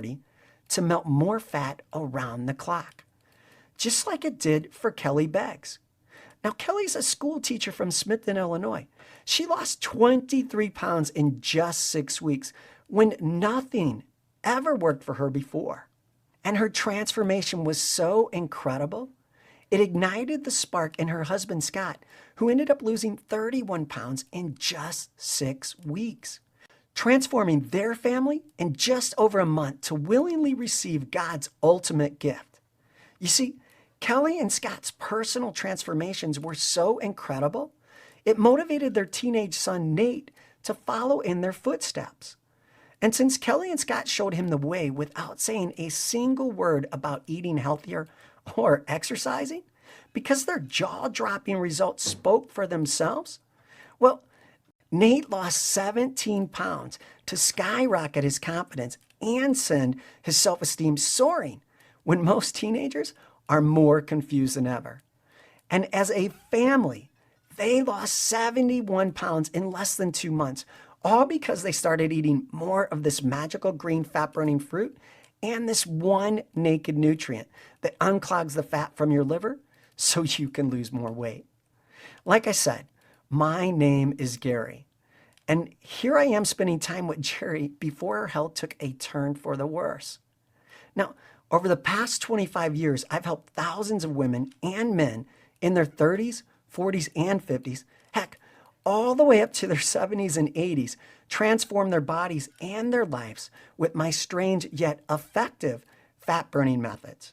to melt more fat around the clock, just like it did for Kelly Beggs. Now, Kelly's a school teacher from Smithton, Illinois. She lost 23 pounds in just 6 weeks when nothing ever worked for her before. And her transformation was so incredible, it ignited the spark in her husband, Scott, who ended up losing 31 pounds in just 6 weeks, transforming their family in just over a month to willingly receive God's ultimate gift. You see, Kelly and Scott's personal transformations were so incredible, it motivated their teenage son, Nate, to follow in their footsteps. And since Kelly and Scott showed him the way without saying a single word about eating healthier or exercising, because their jaw-dropping results spoke for themselves, well, Nate lost 17 pounds to skyrocket his confidence and send his self-esteem soaring when most teenagers are more confused than ever. And as a family, they lost 71 pounds in less than 2 months, all because they started eating more of this magical green fat-burning fruit and this one naked nutrient that unclogs the fat from your liver so you can lose more weight. Like I said, my name is Gary, and here I am spending time with Jerry before her health took a turn for the worse. Now, over the past 25 years, I've helped thousands of women and men in their 30s, 40s, and 50s, heck, all the way up to their 70s and 80s, transform their bodies and their lives with my strange yet effective fat-burning methods.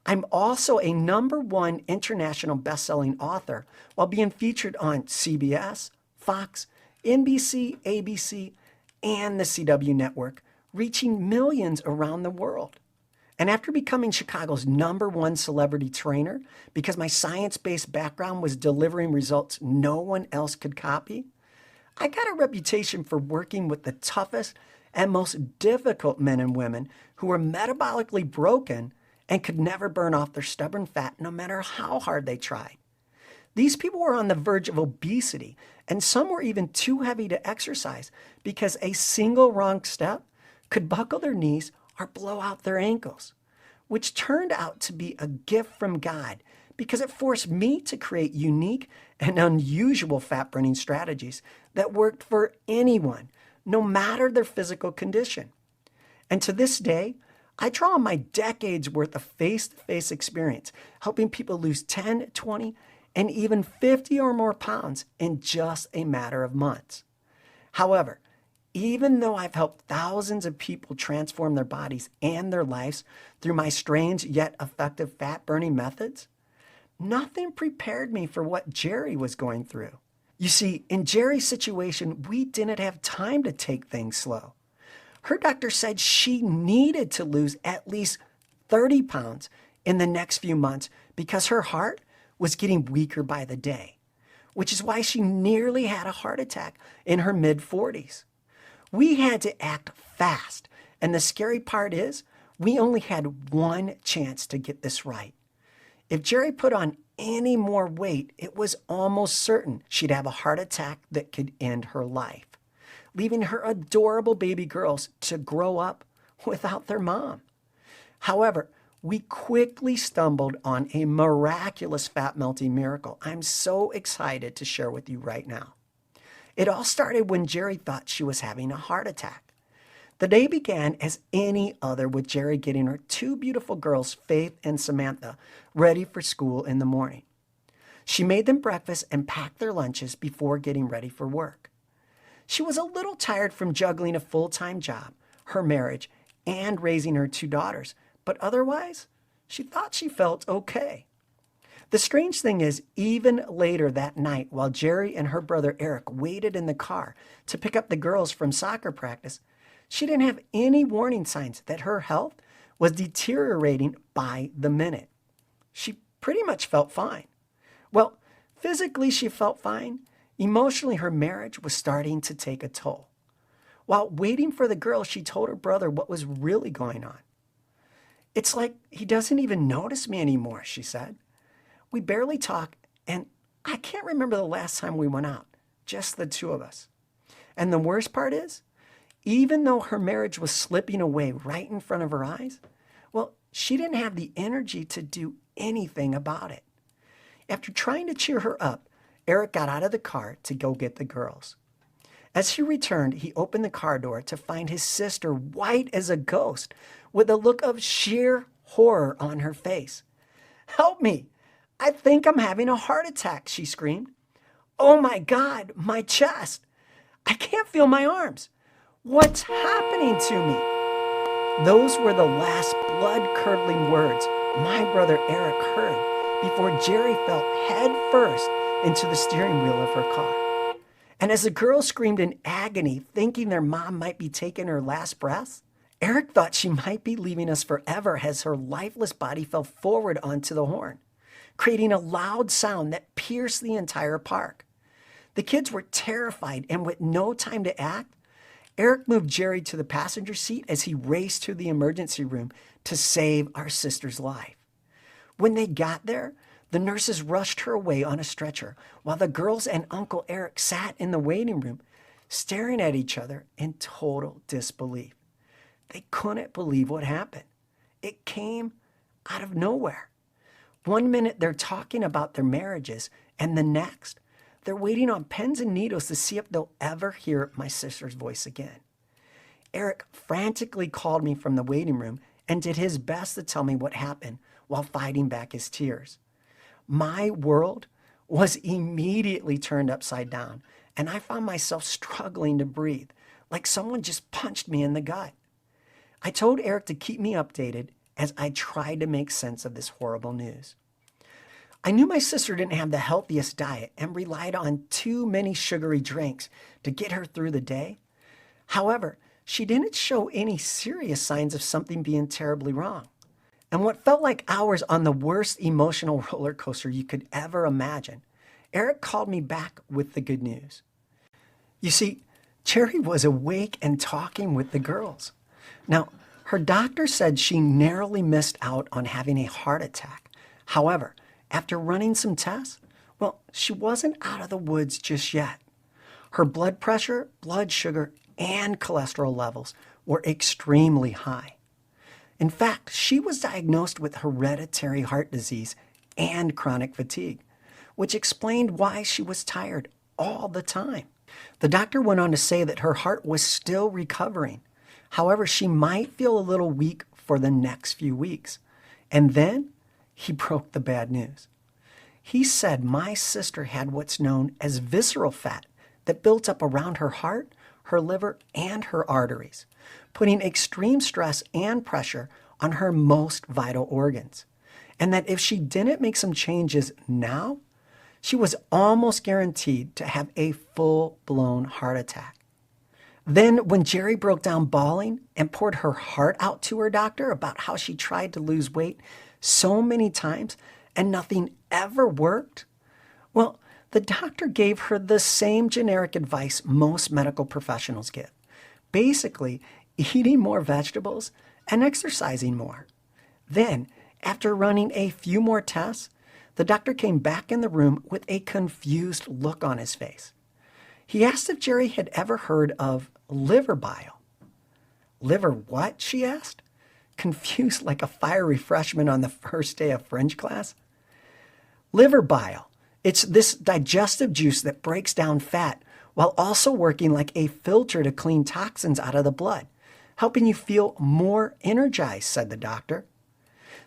I'm also a #1 international best-selling author while being featured on CBS, Fox, NBC, ABC, and the CW network, reaching millions around the world. And after becoming Chicago's #1 celebrity trainer, because my science-based background was delivering results no one else could copy, I got a reputation for working with the toughest and most difficult men and women who were metabolically broken and could never burn off their stubborn fat no matter how hard they tried. These people were on the verge of obesity, and some were even too heavy to exercise because a single wrong step could buckle their knees or blow out their ankles, which turned out to be a gift from God because it forced me to create unique and unusual fat-burning strategies that worked for anyone, no matter their physical condition. And to this day, I draw on my decades worth of face-to-face experience, helping people lose 10, 20, and even 50 or more pounds in just a matter of months. However, even though I've helped thousands of people transform their bodies and their lives through my strange yet effective fat-burning methods, nothing prepared me for what Jerry was going through. You see, in Jerry's situation, we didn't have time to take things slow. Her doctor said she needed to lose at least 30 pounds in the next few months because her heart was getting weaker by the day, which is why she nearly had a heart attack in her mid-40s. We had to act fast, and the scary part is we only had one chance to get this right. If Jerry put on any more weight, it was almost certain she'd have a heart attack that could end her life, leaving her adorable baby girls to grow up without their mom. However, we quickly stumbled on a miraculous fat-melting miracle I'm so excited to share with you right now. It all started when Jerry thought she was having a heart attack. The day began as any other with Jerry getting her 2 beautiful girls, Faith and Samantha, ready for school in the morning. She made them breakfast and packed their lunches before getting ready for work. She was a little tired from juggling a full-time job, her marriage, and raising her 2 daughters, but otherwise, she thought she felt okay. The strange thing is, even later that night, while Jerry and her brother Eric waited in the car to pick up the girls from soccer practice, she didn't have any warning signs that her health was deteriorating by the minute. She pretty much felt fine. Well, physically she felt fine. Emotionally, her marriage was starting to take a toll. While waiting for the girls, she told her brother what was really going on. "It's like he doesn't even notice me anymore," she said. "We barely talk, and I can't remember the last time we went out, just the 2 of us. And the worst part is, even though her marriage was slipping away right in front of her eyes, well, she didn't have the energy to do anything about it. After trying to cheer her up, Eric got out of the car to go get the girls. As he returned, he opened the car door to find his sister white as a ghost, with a look of sheer horror on her face. "Help me! I think I'm having a heart attack," she screamed. "Oh my God, my chest! I can't feel my arms! What's happening to me?" Those were the last blood-curdling words my brother Eric heard before Jerry fell head first into the steering wheel of her car. And as the girls screamed in agony, thinking their mom might be taking her last breaths, Eric thought she might be leaving us forever as her lifeless body fell forward onto the horn, creating a loud sound that pierced the entire park. The kids were terrified, and with no time to act, Eric moved Jerry to the passenger seat as he raced to the emergency room to save our sister's life. When they got there, the nurses rushed her away on a stretcher, while the girls and Uncle Eric sat in the waiting room, staring at each other in total disbelief. They couldn't believe what happened. It came out of nowhere. One minute they're talking about their marriages, and the next, they're waiting on pins and needles to see if they'll ever hear my sister's voice again. Eric frantically called me from the waiting room and did his best to tell me what happened while fighting back his tears. My world was immediately turned upside down, and I found myself struggling to breathe, like someone just punched me in the gut. I told Eric to keep me updated as I tried to make sense of this horrible news. I knew my sister didn't have the healthiest diet and relied on too many sugary drinks to get her through the day. However, she didn't show any serious signs of something being terribly wrong. And what felt like hours on the worst emotional roller coaster you could ever imagine, Eric called me back with the good news. You see, Cherry was awake and talking with the girls. Now, her doctor said she narrowly missed out on having a heart attack. However, after running some tests, well, she wasn't out of the woods just yet. Her blood pressure, blood sugar, and cholesterol levels were extremely high. In fact, she was diagnosed with hereditary heart disease and chronic fatigue, which explained why she was tired all the time. The doctor went on to say that her heart was still recovering. However, she might feel a little weak for the next few weeks. And then he broke the bad news. He said my sister had what's known as visceral fat that built up around her heart, her liver, and her arteries, putting extreme stress and pressure on her most vital organs. And that if she didn't make some changes now, she was almost guaranteed to have a full-blown heart attack. Then when Jerry broke down bawling and poured her heart out to her doctor about how she tried to lose weight so many times and nothing ever worked, well, the doctor gave her the same generic advice most medical professionals give. Basically, eating more vegetables and exercising more. Then, after running a few more tests, the doctor came back in the room with a confused look on his face. He asked if Jerry had ever heard of liver bile. Liver what? She asked, confused like a fiery freshman on the first day of French class. Liver bile. It's this digestive juice that breaks down fat while also working like a filter to clean toxins out of the blood, helping you feel more energized, said the doctor.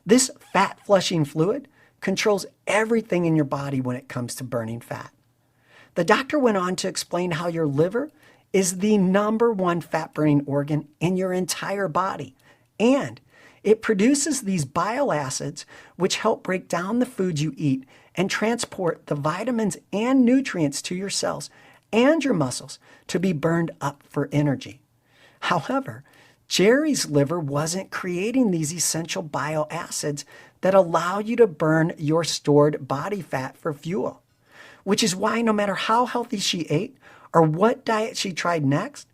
This fat-flushing fluid controls everything in your body when it comes to burning fat. The doctor went on to explain how your liver is the #1 fat-burning organ in your entire body, and it produces these bile acids which help break down the food you eat and transport the vitamins and nutrients to your cells and your muscles to be burned up for energy. However, Jerry's liver wasn't creating these essential bile acids that allow you to burn your stored body fat for fuel, which is why no matter how healthy she ate or what diet she tried next,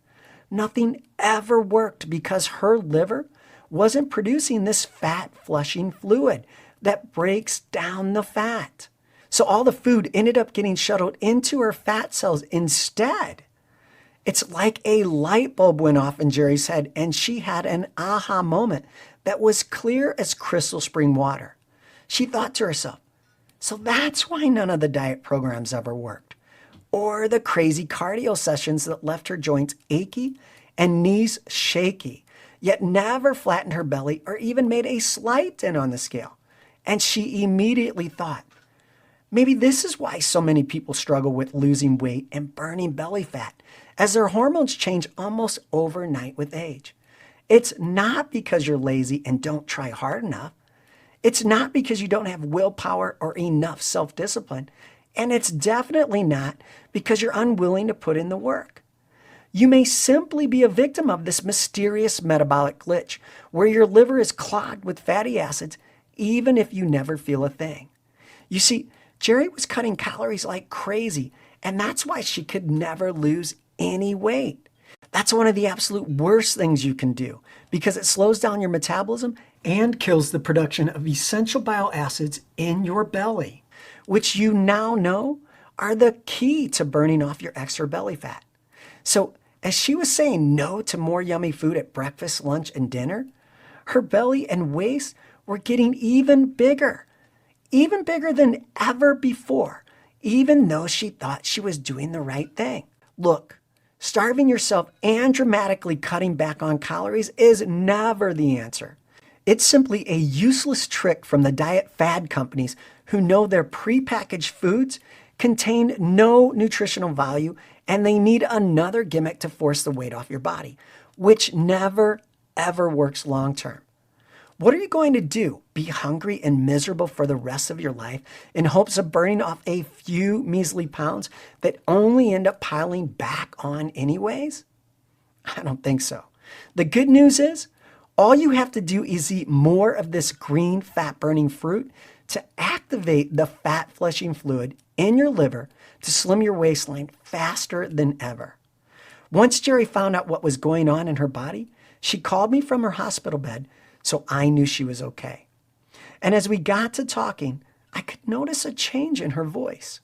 nothing ever worked because her liver wasn't producing this fat-flushing fluid that breaks down the fat. So all the food ended up getting shuttled into her fat cells instead. It's like a light bulb went off in Jerry's head, and she had an aha moment that was clear as crystal spring water. She thought to herself, so that's why none of the diet programs ever worked, or the crazy cardio sessions that left her joints achy and knees shaky, yet never flattened her belly or even made a slight dent on the scale. And she immediately thought, maybe this is why so many people struggle with losing weight and burning belly fat, as their hormones change almost overnight with age. It's not because you're lazy and don't try hard enough. It's not because you don't have willpower or enough self-discipline. And it's definitely not because you're unwilling to put in the work. You may simply be a victim of this mysterious metabolic glitch where your liver is clogged with fatty acids even if you never feel a thing. You see, Jerry was cutting calories like crazy, and that's why she could never lose any weight. That's one of the absolute worst things you can do because it slows down your metabolism and kills the production of essential bile acids in your belly, which you now know are the key to burning off your extra belly fat. So as she was saying no to more yummy food at breakfast, lunch, and dinner, her belly and waist were getting even bigger than ever before, even though she thought she was doing the right thing. Look, starving yourself and dramatically cutting back on calories is never the answer. It's simply a useless trick from the diet fad companies who know their prepackaged foods contain no nutritional value and they need another gimmick to force the weight off your body, which never, ever works long term. What are you going to do? Be hungry and miserable for the rest of your life in hopes of burning off a few measly pounds that only end up piling back on anyways? I don't think so. The good news is, all you have to do is eat more of this green fat-burning fruit to activate the fat-flushing fluid in your liver to slim your waistline faster than ever. Once Jerry found out what was going on in her body, she called me from her hospital bed, so I knew she was okay. And as we got to talking, I could notice a change in her voice,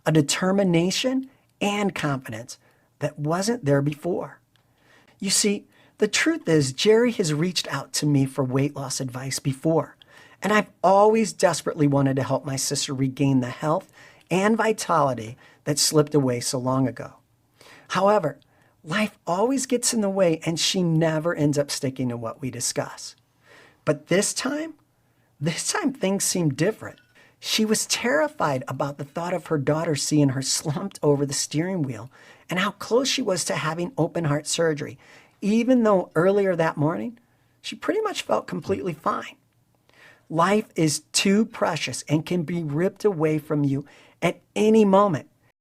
a determination and confidence that wasn't there before. You see, the truth is Jerry has reached out to me for weight loss advice before, and I've always desperately wanted to help my sister regain the health and vitality that slipped away so long ago. However, life always gets in the way and she never ends up sticking to what we discuss. But this time things seemed different. She was terrified about the thought of her daughter seeing her slumped over the steering wheel and how close she was to having open heart surgery, even though earlier that morning, she pretty much felt completely fine. Life is too precious and can be ripped away from you at any moment.